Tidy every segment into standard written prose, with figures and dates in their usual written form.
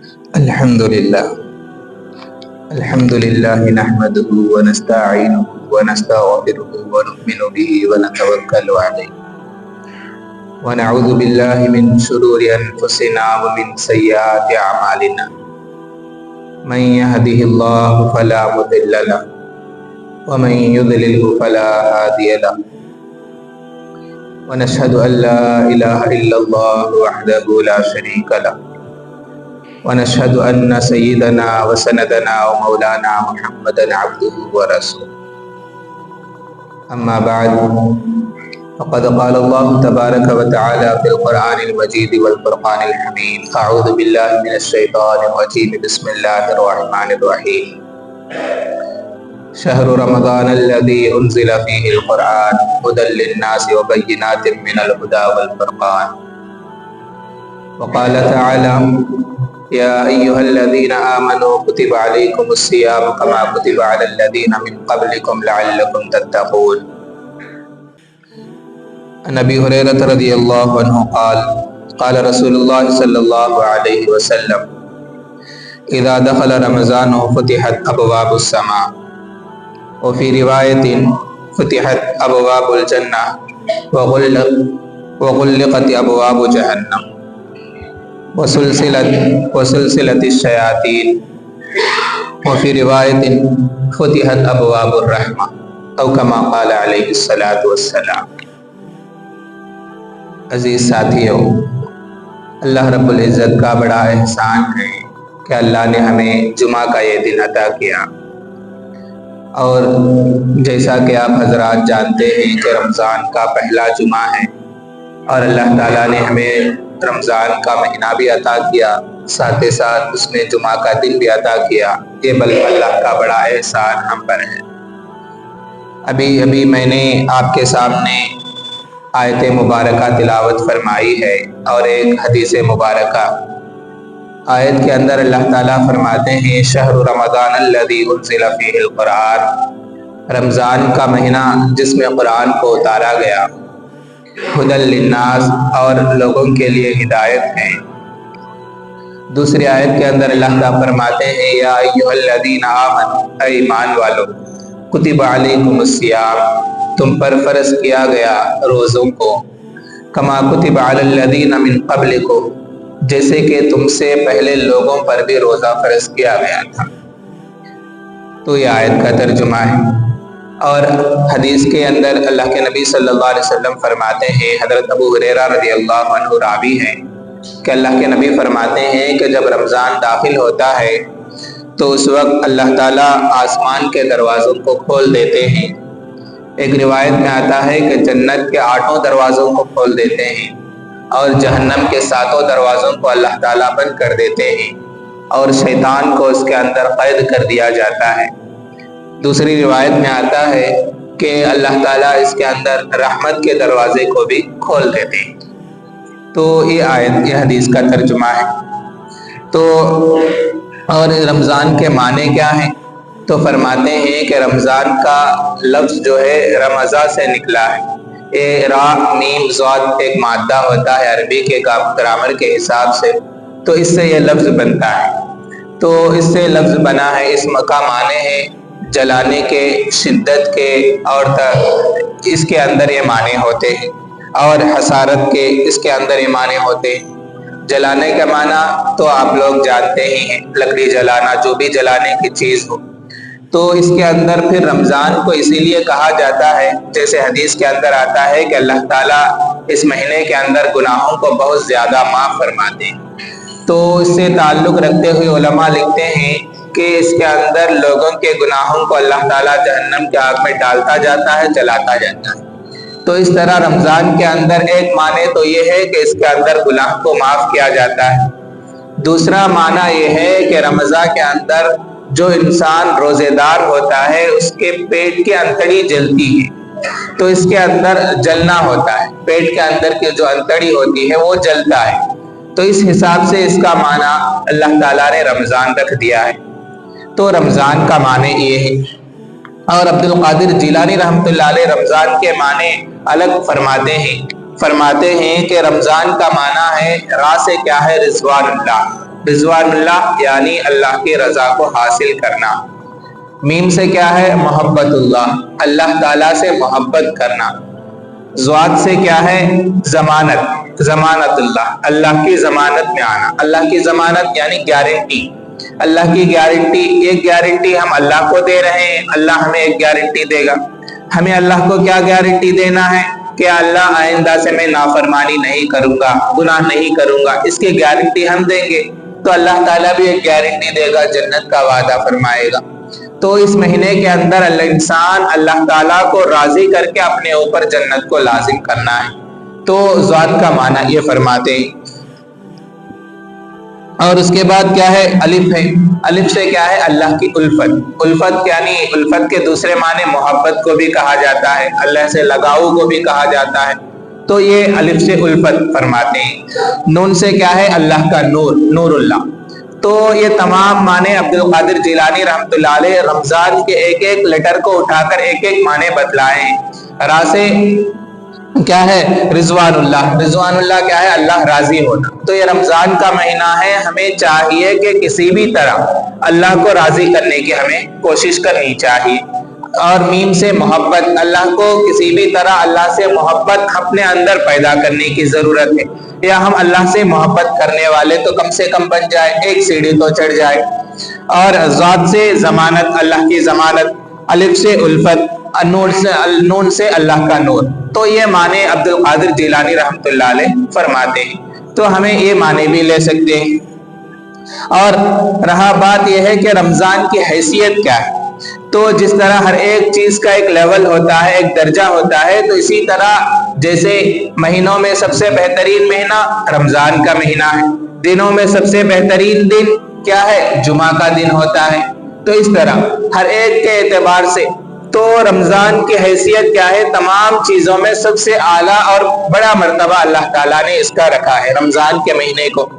الحمد لله نحمده ونستعينه ونستغفره ونؤمن به ونتوكل عليه ونعوذ بالله من شرور أنفسنا ومن سيئات أعمالنا من يهده الله فلا مضل له ومن يضلله فلا هادي له ونشهد أن لا إله إلا الله وحده لا شريك له ونشهد أن سيدنا وسندنا ومولانا محمدا عبده ورسوله أما بعد فقد قال الله تبارك وتعالى في القرآن المجيد والفرقان الحميد أعوذ بالله من الشيطان الرجيم بسم الله الرحمن الرحيم شهر رمضان الذي أنزل فيه القرآن هدى للناس وبينات من الهدى والفرقان وقال تعالى يا أيها الذين آمنوا كتب عليكم الصيام كما كتب على الذين من قبلكم لعلكم تتقون عن أبي هريرة رضي الله عنه قال قال رسول الله صلى الله عليه وسلم إذا دخل رمضان فتحت أبواب السماء وفي رواية فتحت أبواب الجنة وغلقت أبواب جهنم وسلسلة الشياطين وفي رواية فتحت أبواب الرحمة أو كما قال عليه الصلاة والسلام۔ عزیز ساتھیو، اللہ رب العزت کا بڑا احسان ہے کہ اللہ نے ہمیں جمعہ کا یہ دن عطا کیا، اور جیسا کہ آپ حضرات جانتے ہیں کہ رمضان کا پہلا جمعہ ہے، اور اللہ تعالیٰ نے ہمیں رمضان کا مہینہ بھی عطا کیا، ساتھ ہی ساتھ اس نے جمعہ کا دن بھی عطا کیا۔ یہ بلکہ اللہ کا بڑا احسان ہم پر ہے۔ ابھی میں نے آپ کے سامنے آیت مبارکہ تلاوت فرمائی ہے اور ایک حدیث مبارکہ۔ آیت کے اندر اللہ تعالیٰ فرماتے ہیں شہر رمضان الذی انزل فیہ القرآن، رمضان کا مہینہ جس میں قرآن کو اتارا گیا، ہدی للناس، اور لوگوں کے لیے ہدایت ہے۔ دوسری آیت کے اندر اللہ تعالیٰ فرماتے ہیں یا ایھا الذین آمنوا، اے ایمان والو، کتب علیکم الصیام، تم پر فرض کیا گیا روزوں کو، کما کتب علی الذین من قبلکم، جیسے کہ تم سے پہلے لوگوں پر بھی روزہ فرض کیا گیا تھا۔ تو یہ آیت کا ترجمہ ہے۔ اور حدیث کے اندر اللہ کے نبی صلی اللہ علیہ وسلم فرماتے ہیں، حضرت ابو ہریرہ رضی اللہ عنہ راوی ہیں کہ اللہ کے نبی فرماتے ہیں کہ جب رمضان داخل ہوتا ہے تو اس وقت اللہ تعالیٰ آسمان کے دروازوں کو کھول دیتے ہیں۔ ایک روایت میں آتا ہے کہ جنت کے 8 دروازوں کو کھول دیتے ہیں اور جہنم کے 7 دروازوں کو اللہ تعالیٰ بند کر دیتے ہیں، اور شیطان کو اس کے اندر قید کر دیا جاتا ہے۔ دوسری روایت میں آتا ہے کہ اللہ تعالیٰ اس کے اندر رحمت کے دروازے کو بھی کھول دیتے ہیں۔ تو یہ آیت، یہ حدیث کا ترجمہ ہے۔ تو اور رمضان کے معنی کیا ہیں؟ تو فرماتے ہیں کہ رمضان کا لفظ جو ہے رمضا سے نکلا ہے۔ یہ را میم ضاد ایک مادہ ہوتا ہے عربی کے گرامر کے حساب سے، تو اس سے یہ لفظ بنتا ہے۔ تو اس سے لفظ بنا ہے، اس کا معنی ہے جلانے کے، شدت کے، اور اس کے اندر یہ معنی ہوتے ہیں، اور حسارت کے اس کے اندر یہ معنی ہوتے ہیں۔ جلانے کا معنی تو آپ لوگ جانتے ہی ہیں، لکڑی جلانا، جو بھی جلانے کی چیز ہو۔ تو اس کے اندر پھر رمضان کو اسی لیے کہا جاتا ہے، جیسے حدیث کے اندر آتا ہے کہ اللہ تعالیٰ اس مہینے کے اندر گناہوں کو بہت زیادہ معاف فرماتے ہیں۔ تو اس سے تعلق رکھتے ہوئے علماء لکھتے ہیں کہ اس کے اندر لوگوں کے گناہوں کو اللہ تعالیٰ جہنم کے آگ میں ڈالتا جاتا ہے، جلاتا جاتا ہے۔ تو اس طرح رمضان کے اندر ایک معنی تو یہ ہے کہ اس کے اندر گناہ کو معاف کیا جاتا ہے۔ دوسرا معنی یہ ہے کہ رمضان کے اندر جو انسان روزے دار ہوتا ہے اس کے پیٹ کی انتڑی جلتی ہے، تو اس کے اندر جلنا ہوتا ہے، پیٹ کے اندر کی جو انتڑی ہوتی ہے وہ جلتا ہے۔ تو اس حساب سے اس کا معنی اللہ تعالیٰ نے رمضان رکھ دیا ہے۔ تو رمضان کا معنی یہ ہے۔ اور عبد القادر جیلانی رحمۃ اللہ علیہ رمضان کے معنی الگ فرماتے ہیں کہ رمضان کا معنی ہے، را سے کیا ہے، رضوان اللہ، رضوان اللہ یعنی اللہ کی رضا کو حاصل کرنا، میم سے کیا ہے محبت اللہ، اللہ تعالیٰ سے محبت کرنا، ضاد سے کیا ہے ضمانت، ضمانت اللہ، اللہ کی ضمانت میں آنا، اللہ کی ضمانت یعنی گارنٹی، اللہ کی گارنٹی، ایک گارنٹی ہم اللہ کو دے رہے ہیں، اللہ ہمیں ایک گارنٹی دے گا، ہمیں اللہ کو کیا گارنٹی دینا ہے کہ اللہ آئندہ سے میں نافرمانی نہیں کروں گا، گناہ نہیں کروں گا، اس کی گارنٹی ہم دیں گے تو اللہ تعالیٰ بھی ایک گارنٹی دے گا، جنت کا وعدہ فرمائے گا۔ تو اس مہینے کے اندر انسان اللہ تعالیٰ کو راضی کر کے اپنے اوپر جنت کو لازم کرنا ہے، تو ذات کا معنی یہ فرماتے ہیں۔ اور اس کے بعد کیا ہے الف ہے، الف سے کیا ہے اللہ کی الفت، الفت یعنی الفت کے دوسرے معنی محبت کو بھی کہا جاتا ہے، اللہ سے لگاؤ کو بھی کہا جاتا ہے، تو یہ الف سے الفت فرماتے ہیں۔ نون سے کیا ہے اللہ کا نور، نور اللہ، تو یہ تمام معنی عبد القادر جیلانی رحمۃ اللہ علیہ رمضان کے ایک ایک لیٹر کو اٹھا کر ایک ایک معنی بتلائے ہیں۔ را سے کیا ہے رضوان اللہ، رضوان اللہ کیا ہے اللہ راضی ہونا، تو یہ رمضان کا مہینہ ہے، ہمیں چاہیے کہ کسی بھی طرح اللہ کو راضی کرنے کی ہمیں کوشش کرنی چاہیے۔ اور میم سے محبت، اللہ کو کسی بھی طرح اللہ سے محبت اپنے اندر پیدا کرنے کی ضرورت ہے، یا ہم اللہ سے محبت کرنے والے تو کم سے کم بن جائے، ایک سیڑھی تو چڑھ جائے۔ اور ذات سے ضمانت، اللہ کی ضمانت، الف سے الفت، نون سے اللہ کا نور، تو یہ معنی عبد القادر جیلانی رحمۃ اللہ علیہ فرماتے ہیں، تو ہمیں یہ معنی بھی لے سکتے ہیں۔ اور رہا بات یہ ہے کہ رمضان کی حیثیت کیا ہے، تو جس طرح ہر ایک چیز کا ایک لیول ہوتا ہے، ایک درجہ ہوتا ہے، تو اسی طرح جیسے مہینوں میں سب سے بہترین مہینہ رمضان کا مہینہ ہے، دنوں میں سب سے بہترین دن کیا ہے جمعہ کا دن ہوتا ہے، تو اس طرح ہر ایک کے اعتبار سے تو رمضان کی حیثیت کیا ہے، تمام چیزوں میں سب سے اعلیٰ اور بڑا مرتبہ اللہ تعالیٰ نے اس کا رکھا ہے رمضان کے مہینے کو۔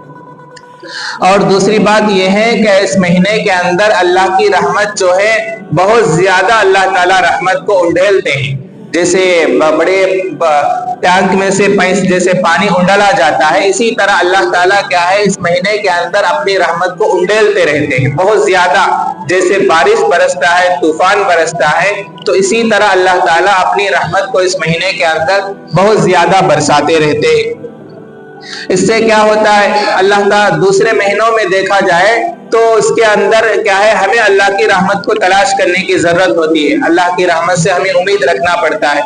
اور دوسری بات یہ ہے کہ اس مہینے کے اندر اللہ کی رحمت جو ہے بہت زیادہ اللہ تعالیٰ رحمت کو انڈھیلتے ہیں، جیسے بڑے ٹینک میں سے جیسے پانی انڈلا جاتا ہے، اسی طرح اللہ تعالیٰ کیا ہے اس مہینے کے اندر اپنی رحمت کو انڈیلتے رہتے ہیں بہت زیادہ، جیسے بارش برستا ہے، طوفان برستا ہے، تو اسی طرح اللہ تعالیٰ اپنی رحمت کو اس مہینے کے اندر بہت زیادہ برساتے رہتے ہیں۔ اس سے کیا ہوتا ہے اللہ تعالیٰ دوسرے مہینوں میں دیکھا جائے تو اس کے اندر کیا ہے ہمیں اللہ کی رحمت کو تلاش کرنے کی ضرورت ہوتی ہے، اللہ کی رحمت سے ہمیں امید رکھنا پڑتا ہے،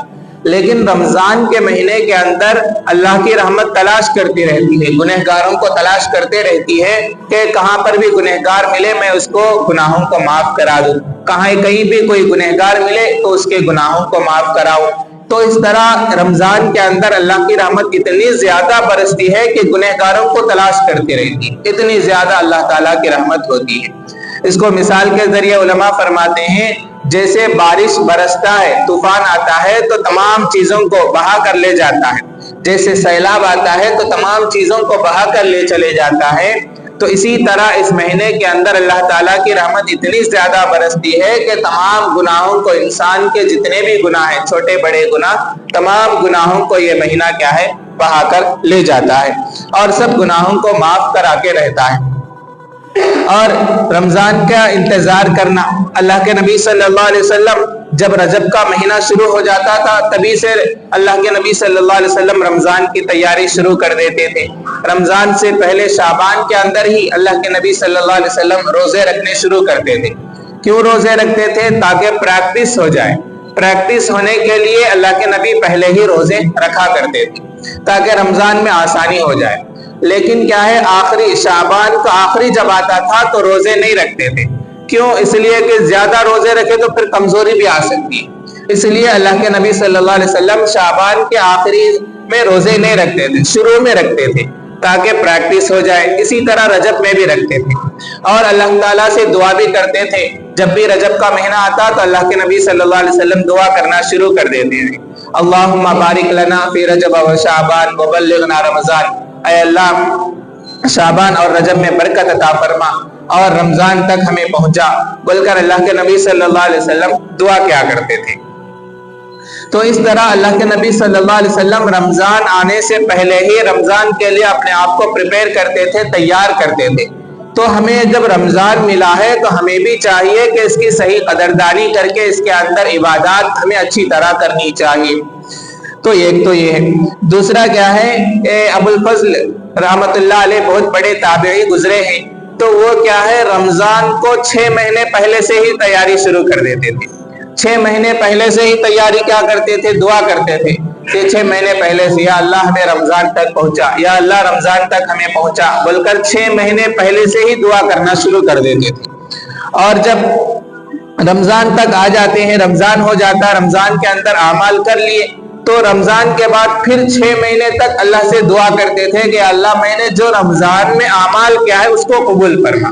لیکن رمضان کے مہینے کے اندر اللہ کی رحمت تلاش کرتی رہتی ہے، گنہگاروں کو تلاش کرتے رہتی ہے کہ کہاں پر بھی گنہگار ملے میں اس کو گناہوں کو معاف کرا دوں، کہیں بھی کوئی گنہگار ملے تو اس کے گناہوں کو معاف کراؤ۔ تو اس طرح رمضان کے اندر اللہ کی رحمت اتنی زیادہ برستی ہے کہ گنہگاروں کو تلاش کرتی رہتی ہے، اتنی زیادہ اللہ تعالیٰ کی رحمت ہوتی ہے۔ اس کو مثال کے ذریعے علماء فرماتے ہیں جیسے بارش برستا ہے، طوفان آتا ہے تو تمام چیزوں کو بہا کر لے جاتا ہے، جیسے سیلاب آتا ہے تو تمام چیزوں کو بہا کر لے چلے جاتا ہے، تو اسی طرح اس مہینے کے اندر اللہ تعالیٰ کی رحمت اتنی زیادہ برستی ہے کہ تمام گناہوں کو، انسان کے جتنے بھی گناہ ہیں چھوٹے بڑے گناہ، تمام گناہوں کو یہ مہینہ کیا ہے بہا کر لے جاتا ہے اور سب گناہوں کو معاف کرا کے رہتا ہے۔ اور رمضان کا انتظار کرنا، اللہ کے نبی صلی اللہ علیہ وسلم جب رجب کا مہینہ شروع ہو جاتا تھا تبھی سے اللہ کے نبی صلی اللہ علیہ وسلم رمضان کی تیاری شروع کر دیتے تھے۔ رمضان سے پہلے شعبان کے اندر ہی اللہ کے نبی صلی اللہ علیہ وسلم روزے رکھنے شروع کرتے تھے۔ کیوں روزے رکھتے تھے؟ تاکہ پریکٹس ہو جائے، پریکٹس ہونے کے لیے اللہ کے نبی پہلے ہی روزے رکھا کرتے تھے تاکہ رمضان میں آسانی ہو جائے۔ لیکن کیا ہے آخری شعبان کا آخری جب آتا تھا تو روزے نہیں رکھتے تھے، کیوں؟ اس لیے کہ زیادہ روزے رکھے تو پھر کمزوری بھی آ سکتی ہے، اس لیے اللہ کے نبی صلی اللہ علیہ وسلم شعبان کے آخری میں روزے نہیں رکھتے تھے، شروع میں رکھتے تھے تاکہ پریکٹس ہو جائے۔ اسی طرح رجب میں بھی رکھتے تھے اور اللہ تعالیٰ سے دعا بھی کرتے تھے، جب بھی رجب کا مہینہ آتا تو اللہ کے نبی صلی اللہ علیہ وسلم دعا کرنا شروع کر دیتے تھے، اللہم بارک لنا فی رجب و شعبان وبلغنا رمضان، اے اللہ شعبان اور رجب میں برکت عطا فرما اور رمضان تک ہمیں پہنچا، بول کر اللہ کے نبی صلی اللہ علیہ وسلم دعا کیا کرتے تھے۔ تو اس طرح اللہ کے نبی صلی اللہ علیہ وسلم رمضان آنے سے پہلے ہی رمضان کے لیے اپنے آپ کو پریپیئر کرتے تھے، تیار کرتے تھے تو ہمیں جب رمضان ملا ہے تو ہمیں بھی چاہیے کہ اس کی صحیح قدردانی کر کے اس کے اندر عبادات ہمیں اچھی طرح کرنی چاہیے۔ تو ایک تو یہ ہے۔ دوسرا کیا ہے، ابو الفضل رحمت اللہ علیہ بہت بڑے تابعی گزرے ہیں، تو وہ کیا ہے، رمضان کو 6 مہینے پہلے سے ہی تیاری شروع کر دیتے تھے۔ 6 مہینے پہلے سے ہی تیاری کیا کرتے تھے، دعا کرتے تھے کہ 6 مہینے پہلے سے یا اللہ ہمیں رمضان تک پہنچا، یا اللہ رمضان تک ہمیں پہنچا بول کر 6 مہینے پہلے سے ہی دعا کرنا شروع کر دیتے تھے۔ اور جب رمضان تک آ جاتے ہیں، رمضان ہو جاتا، رمضان کے اندر اعمال کر لیے، تو رمضان کے بعد پھر 6 مہینے تک اللہ سے دعا کرتے تھے کہ اللہ میں نے جو رمضان میں اعمال کیا ہے اس کو قبول فرما۔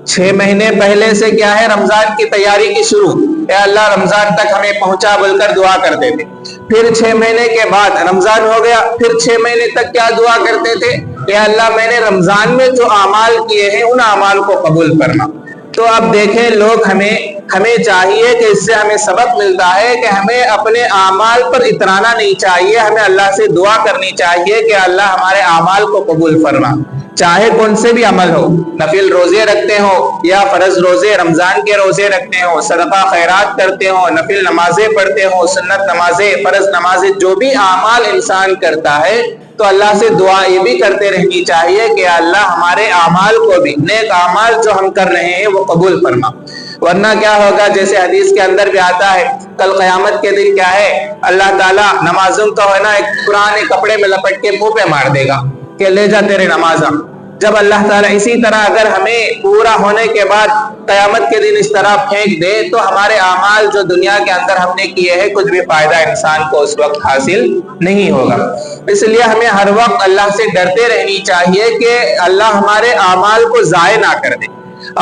6 مہینے پہلے سے کیا ہے، رمضان کی تیاری کی شروع، اے اللہ رمضان تک ہمیں پہنچا بول کر دعا کرتے تھے۔ پھر 6 مہینے کے بعد رمضان ہو گیا، پھر 6 مہینے تک کیا دعا کرتے تھے، اے اللہ میں نے رمضان میں جو اعمال کیے ہیں ان اعمال کو قبول فرما۔ تو اب دیکھیں لوگ ہمیں چاہیے کہ اس سے ہمیں سبق ملتا ہے کہ ہمیں اپنے اعمال پر اترانا نہیں چاہیے، ہمیں اللہ سے دعا کرنی چاہیے کہ اللہ ہمارے اعمال کو قبول فرما، چاہے کون سے بھی عمل ہو، نفل روزے رکھتے ہو یا فرض روزے رمضان کے روزے رکھتے ہو، صدقہ خیرات کرتے ہو، نفل نمازیں پڑھتے ہو، سنت نمازیں، فرض نمازیں، جو بھی اعمال انسان کرتا ہے تو اللہ سے دعا یہ بھی کرتے رہنی چاہیے کہ اللہ ہمارے اعمال کو بھی، نیک اعمال جو ہم کر رہے ہیں وہ قبول فرما۔ ورنہ کیا ہوگا، جیسے حدیث کے اندر بھی آتا ہے، کل قیامت کے دن کیا ہے، اللہ تعالیٰ نمازوں کا ہے نا ایک پرانے کپڑے میں لپٹ کے منہ پہ مار دے گا کہ لے جا تیرے نمازاں۔ جب اللہ تعالیٰ اسی طرح اگر ہمیں پورا ہونے کے بعد قیامت کے دن اس طرح پھینک دے تو ہمارے اعمال جو دنیا کے اندر ہم نے کیے ہیں کچھ بھی فائدہ انسان کو اس وقت حاصل نہیں ہوگا۔ اس لیے ہمیں ہر وقت اللہ سے ڈرتے رہنی چاہیے کہ اللہ ہمارے اعمال کو ضائع نہ کر دے،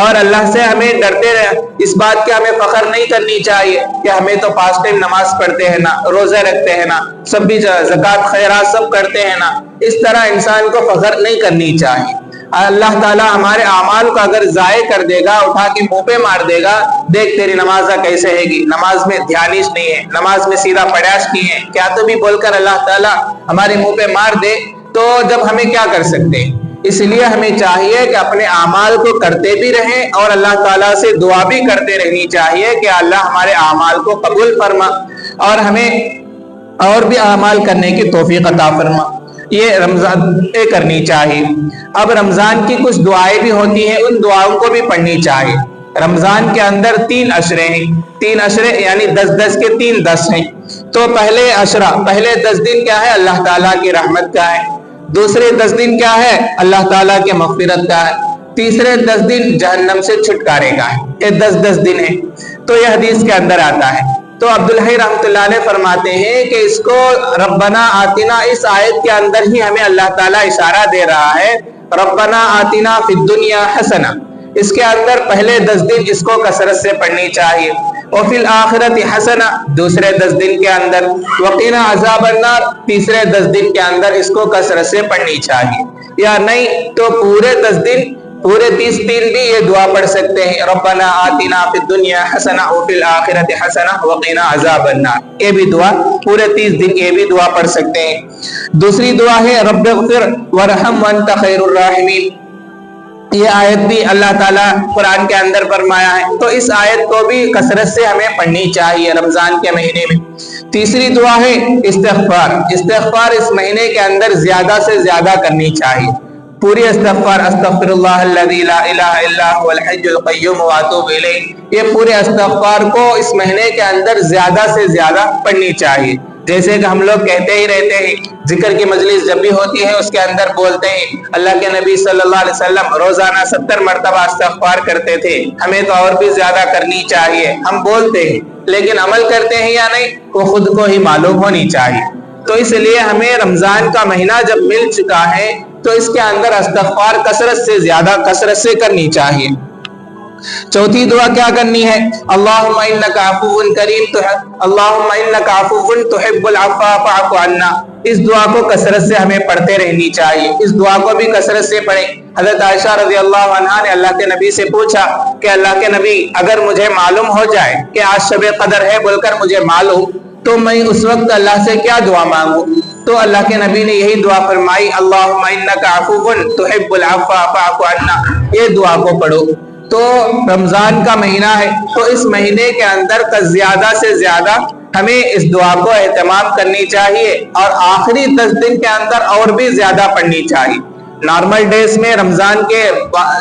اور اللہ سے ہمیں ڈرتے رہے، اس بات کے ہمیں فخر نہیں کرنی چاہیے کہ ہمیں تو 5 ٹائم نماز پڑھتے ہیں نا، روزے رکھتے ہیں نا، سب بھی زکوٰۃ خیرات سب کرتے ہیں نا، اس طرح انسان کو فخر نہیں کرنی چاہیے۔ اللہ تعالیٰ ہمارے اعمال کو اگر ضائع کر دے گا، اٹھا کے منہ پہ مار دے گا، دیکھ تیری نماز کیسے ہے گی، نماز میں دھیانش نہیں ہے، نماز میں سیدھا پڑھاش نہیں ہے، کیا تو بھی بول کر اللہ تعالیٰ ہمارے منہ پہ مار دے تو جب ہمیں کیا کر سکتے ہیں۔ اس لیے ہمیں چاہیے کہ اپنے اعمال کو کرتے بھی رہیں اور اللہ تعالیٰ سے دعا بھی کرتے رہنی چاہیے کہ اللہ ہمارے اعمال کو قبول فرما اور ہمیں اور بھی اعمال کرنے کی توفیق عطا فرما۔ یہ رمضان کرنی چاہیے۔ اب رمضان کی کچھ دعائیں بھی ہوتی ہیں، ان دعاؤں کو بھی پڑھنی چاہیے۔ رمضان کے اندر 3 عشرے ہیں، 3 عشرے یعنی 10 کے 3 10 ہیں۔ تو پہلے 10 دن کیا ہے، اللہ تعالیٰ کی رحمت کا ہے، دوسرے 10 دن کیا ہے، اللہ تعالیٰ کے مغفرت کا ہے، تیسرے 10 دن جہنم سے چھٹکارے کا ہے۔ یہ 10 دن ہے، تو یہ حدیث کے اندر آتا ہے۔ تو عبدالحی رحمۃ اللہ علیہ فرماتے ہیں کہ اس کو ربنا آتنا، اس آیت کے اندر ہی ہمیں اللہ تعالیٰ اشارہ دے رہا ہے، ربنا آتنا فی الدنیا حسنہ، اس کے اندر پہلے 10 دن اس کو کثرت سے پڑھنی چاہیے، وفی الآخرۃ حسنہ دوسرے 10 دن کے اندر، وقنا عذاب النار تیسرے 10 دن کے اندر اس کو کثرت سے پڑھنی چاہیے، یا نہیں تو پورے 10 دن، پورے 30 دن بھی یہ دعا پڑھ سکتے ہیں، ربنا آتنا فی الدنیا حسنہ وفی الآخرۃ حسنہ وقنا عذاب النار، یہ بھی دعا پورے 30 دن یہ بھی دعا پڑھ سکتے ہیں۔ دوسری دعا ہے رب اغفر وارحم وانت خیر الراحمین، یہ آیت بھی اللہ تعالیٰ قرآن کے اندر فرمایا ہے، تو اس آیت کو بھی کثرت سے ہمیں پڑھنی چاہیے رمضان کے مہینے میں۔ تیسری دعا ہے استغفار، استغفار اس مہینے کے اندر زیادہ سے زیادہ کرنی چاہیے، پوری استغفار، استغفر اللہ الذی لا الہ الا هو الحی القیوم واتوب الیہ، یہ پورے استغفار کو اس مہینے کے اندر زیادہ سے زیادہ پڑھنی چاہیے۔ جیسے کہ ہم لوگ کہتے ہی رہتے ہیں، ذکر کی مجلس جب بھی ہوتی ہے اس کے اندر بولتے ہیں، اللہ کے نبی صلی اللہ علیہ وسلم روزانہ 70 مرتبہ استغفار کرتے تھے، ہمیں تو اور بھی زیادہ کرنی چاہیے۔ ہم بولتے ہیں لیکن عمل کرتے ہیں یا نہیں وہ خود کو ہی معلوم ہونی چاہیے۔ تو اس لیے ہمیں رمضان کا مہینہ جب مل چکا ہے تو اس کے اندر استغفار کثرت سے زیادہ کثرت سے کرنی چاہیے۔ چوتھی دعا کیا کرنی ہے، اللہم انک عفو کریم، اللہم انک عفو تحب العفو فاعف عنا، اس دعا کو کثرت سے ہمیں پڑھتے رہنی چاہیے، اس دعا کو بھی کثرت سے پڑھیں۔ حضرت عائشہ رضی اللہ عنہا نے اللہ کے نبی سے پوچھا کہ اللہ کے نبی اگر مجھے معلوم ہو جائے کہ آج شب قدر ہے بول کر مجھے معلوم، تو میں اس وقت اللہ سے کیا دعا مانگوں؟ تو اللہ کے نبی نے یہی دعا فرمائی، اللہم انک عفو تحب العفو فاعف عنا، یہ دعا کو پڑھو۔ تو رمضان کا مہینہ ہے، تو اس مہینے کے اندر زیادہ سے زیادہ ہمیں اس دعا کو اہتمام کرنی چاہیے، اور آخری 10 دن کے اندر اور بھی زیادہ پڑھنی چاہیے۔ نارمل ڈیز میں رمضان کے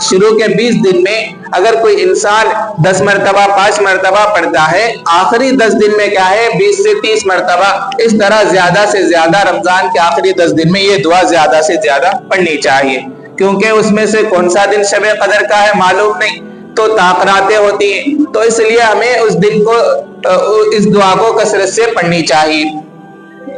شروع کے 20 دن میں اگر کوئی انسان 10 مرتبہ 5 مرتبہ پڑھتا ہے، آخری 10 دن میں کیا ہے 20 سے 30 مرتبہ، اس طرح زیادہ سے زیادہ رمضان کے آخری 10 دن میں یہ دعا زیادہ سے زیادہ پڑھنی چاہیے، کیونکہ اس میں سے کون سا دن شب قدر کا ہے معلوم نہیں، تو تاخراتیں ہوتی ہیں، تو اس لیے ہمیں اس دن کو اس دعا کو کثرت سے پڑھنی چاہیے۔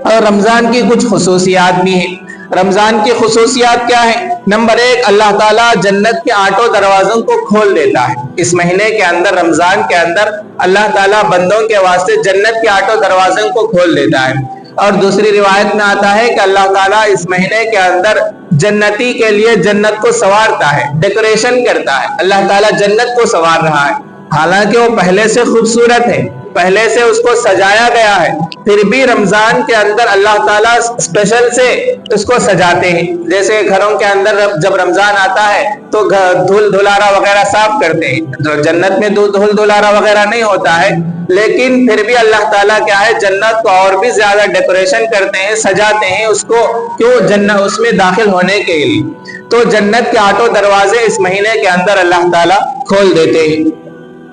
اور رمضان کی کچھ خصوصیات بھی ہیں۔ رمضان کی خصوصیات کیا ہے؟ نمبر 1، اللہ تعالیٰ جنت کے 8 دروازوں کو کھول دیتا ہے۔ اس مہینے کے اندر، رمضان کے اندر، اللہ تعالیٰ بندوں کے واسطے جنت کے 8 دروازوں کو کھول دیتا ہے۔ اور دوسری روایت میں آتا ہے کہ اللہ تعالیٰ اس مہینے کے اندر جنتی کے لیے جنت کو سنوارتا ہے، ڈیکوریشن کرتا ہے۔ اللہ تعالیٰ جنت کو سنوار رہا ہے، حالانکہ وہ پہلے سے خوبصورت ہے، پہلے سے اس کو سجایا گیا ہے، پھر بھی رمضان کے اندر اللہ تعالیٰ اسپیشل سے اس کو سجاتے ہیں۔ جیسے گھروں کے اندر جب رمضان آتا ہے تو دھول دھلارا وغیرہ صاف کرتے ہیں، جنت میں دھول دھلارا وغیرہ نہیں ہوتا ہے، لیکن پھر بھی اللہ تعالیٰ کیا ہے جنت کو اور بھی زیادہ ڈیکوریشن کرتے ہیں، سجاتے ہیں اس کو، کیوں؟ جنت اس میں داخل ہونے کے لیے۔ تو جنت کے 8 دروازے اس مہینے کے اندر اللہ تعالیٰ کھول دیتے ہیں۔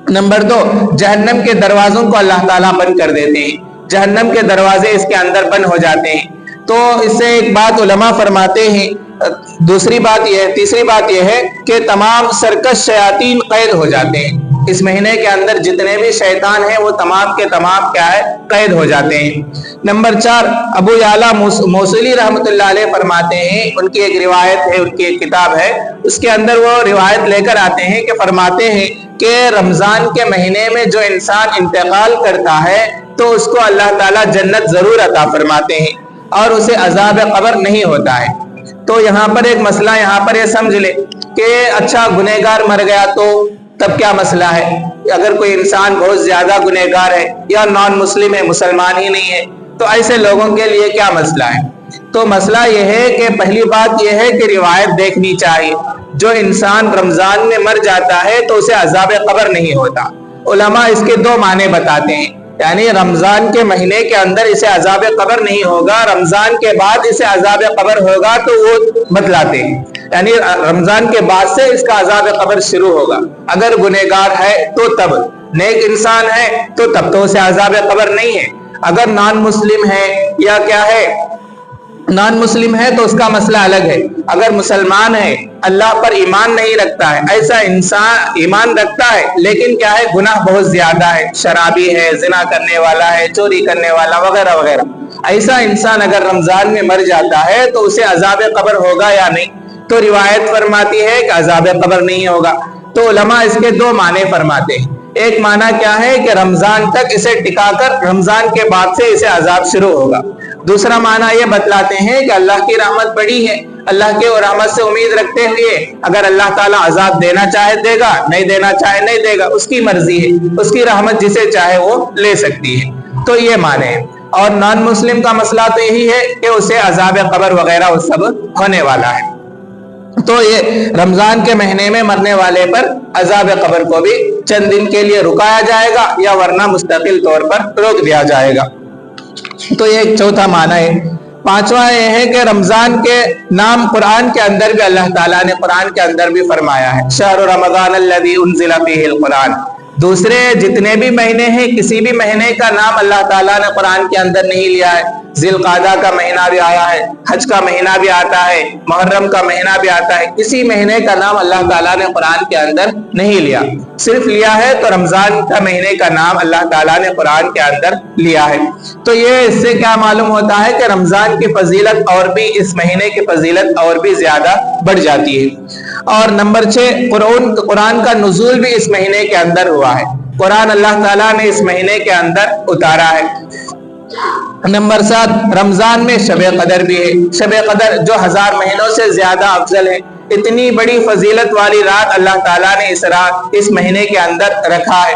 نمبر 2، جہنم کے دروازوں کو اللہ تعالیٰ بند کر دیتے ہیں، جہنم کے دروازے اس کے اندر بند ہو جاتے ہیں۔ تو اس سے ایک بات علماء فرماتے ہیں، تیسری بات یہ ہے کہ تمام سرکش شیاطین قید ہو جاتے ہیں۔ اس مہینے کے اندر جتنے بھی شیطان ہیں وہ تمام کے تمام کیا ہے قید ہو جاتے ہیں۔ نمبر 4، ابو یعلا موصلی رحمۃ اللہ علیہ فرماتے ہیں، ان کی ایک روایت ہے، ان کی ایک کتاب ہے، اس کے اندر وہ روایت لے کر آتے ہیں کہ فرماتے ہیں کہ رمضان کے مہینے میں جو انسان انتقال کرتا ہے تو اس کو اللہ تعالیٰ جنت ضرور عطا فرماتے ہیں، اور اسے عذاب قبر نہیں ہوتا ہے۔ تو یہاں پر ایک مسئلہ یہاں پر یہ سمجھ لے کہ اچھا گنہگار مر گیا تو تب کیا مسئلہ ہے؟ اگر کوئی انسان بہت زیادہ گنہگار ہے یا نان مسلم ہے، مسلمان ہی نہیں ہے، تو ایسے لوگوں کے لیے کیا مسئلہ ہے؟ تو مسئلہ یہ ہے کہ پہلی بات یہ ہے کہ روایت دیکھنی چاہیے، جو انسان رمضان میں مر جاتا ہے تو اسے عذاب قبر نہیں ہوتا۔ علماء اس کے 2 معنی بتاتے ہیں، یعنی رمضان کے مہینے کے اندر اسے عذاب قبر نہیں ہوگا، رمضان کے بعد اسے عذاب قبر ہوگا، تو وہ بتلاتے ہیں یعنی رمضان کے بعد سے اس کا عذاب قبر شروع ہوگا۔ اگر گنہگار ہے تو تب، نیک انسان ہے تو تب تو اسے عذاب قبر نہیں ہے۔ اگر نان مسلم ہے یا کیا ہے، نان مسلم ہے تو اس کا مسئلہ الگ ہے۔ اگر مسلمان ہے، اللہ پر ایمان نہیں رکھتا ہے، ایسا انسان ایمان رکھتا ہے لیکن کیا ہے گناہ بہت زیادہ ہے، شرابی ہے، زنا کرنے والا ہے، چوری کرنے والا وغیرہ وغیرہ، ایسا انسان اگر رمضان میں مر جاتا ہے تو اسے عذاب قبر ہوگا یا نہیں؟ تو روایت فرماتی ہے کہ عذاب قبر نہیں ہوگا۔ تو علماء اس کے 2 معنی فرماتے ہیں، ایک معنی کیا ہے کہ رمضان تک اسے ٹکا کر رمضان کے بعد سے اسے عذاب شروع ہوگا۔ دوسرا معنی یہ بتلاتے ہیں کہ اللہ کی رحمت بڑی ہے، اللہ کے رحمت سے امید رکھتے ہوئے اگر اللہ تعالیٰ عذاب دینا چاہے دے گا، نہیں دینا چاہے نہیں دے گا، اس کی مرضی ہے، اس کی رحمت جسے چاہے وہ لے سکتی ہے۔ تو یہ معنی ہے۔ اور نان مسلم کا مسئلہ تو یہی ہے کہ اسے عذاب قبر وغیرہ وہ سب ہونے والا ہے۔ تو یہ رمضان کے مہینے میں مرنے والے پر عذاب قبر کو بھی چند دن کے لیے رکایا جائے گا، یا ورنہ مستقل طور پر روک دیا جائے گا۔ تو یہ ایک چوتھا معنی ہے۔ 5واں یہ ہے کہ رمضان کے نام قرآن کے اندر بھی اللہ تعالیٰ نے قرآن کے اندر بھی فرمایا ہے، شہر رمضان الذی انزل فیہ القرآن۔ دوسرے جتنے بھی مہینے ہیں، کسی بھی مہینے کا نام اللہ تعالیٰ نے قرآن کے اندر نہیں لیا ہے۔ ذی القعدہ کا مہینہ بھی آیا ہے، حج کا مہینہ بھی آتا ہے، محرم کا مہینہ بھی آتا ہے، کسی مہینے کا نام اللہ تعالیٰ نے قرآن کے اندر نہیں لیا، صرف لیا ہے تو رمضان کا مہینے کا نام اللہ تعالیٰ نے قرآن کے اندر لیا ہے۔ تو یہ اس سے کیا معلوم ہوتا ہے کہ رمضان کی فضیلت اور بھی، اس مہینے کی فضیلت اور بھی زیادہ بڑھ جاتی ہے۔ اور نمبر 6، قرآن کا نزول بھی اس مہینے کے اندر ہوا ہے، قرآن اللہ تعالیٰ نے اس مہینے کے اندر اتارا ہے۔ نمبر 7، رمضان میں شب قدر بھی ہے، شب قدر جو 1000 مہینوں سے زیادہ افضل ہے۔ اتنی بڑی فضیلت والی رات اللہ تعالیٰ نے اس مہینے کے اندر رکھا ہے۔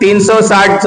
360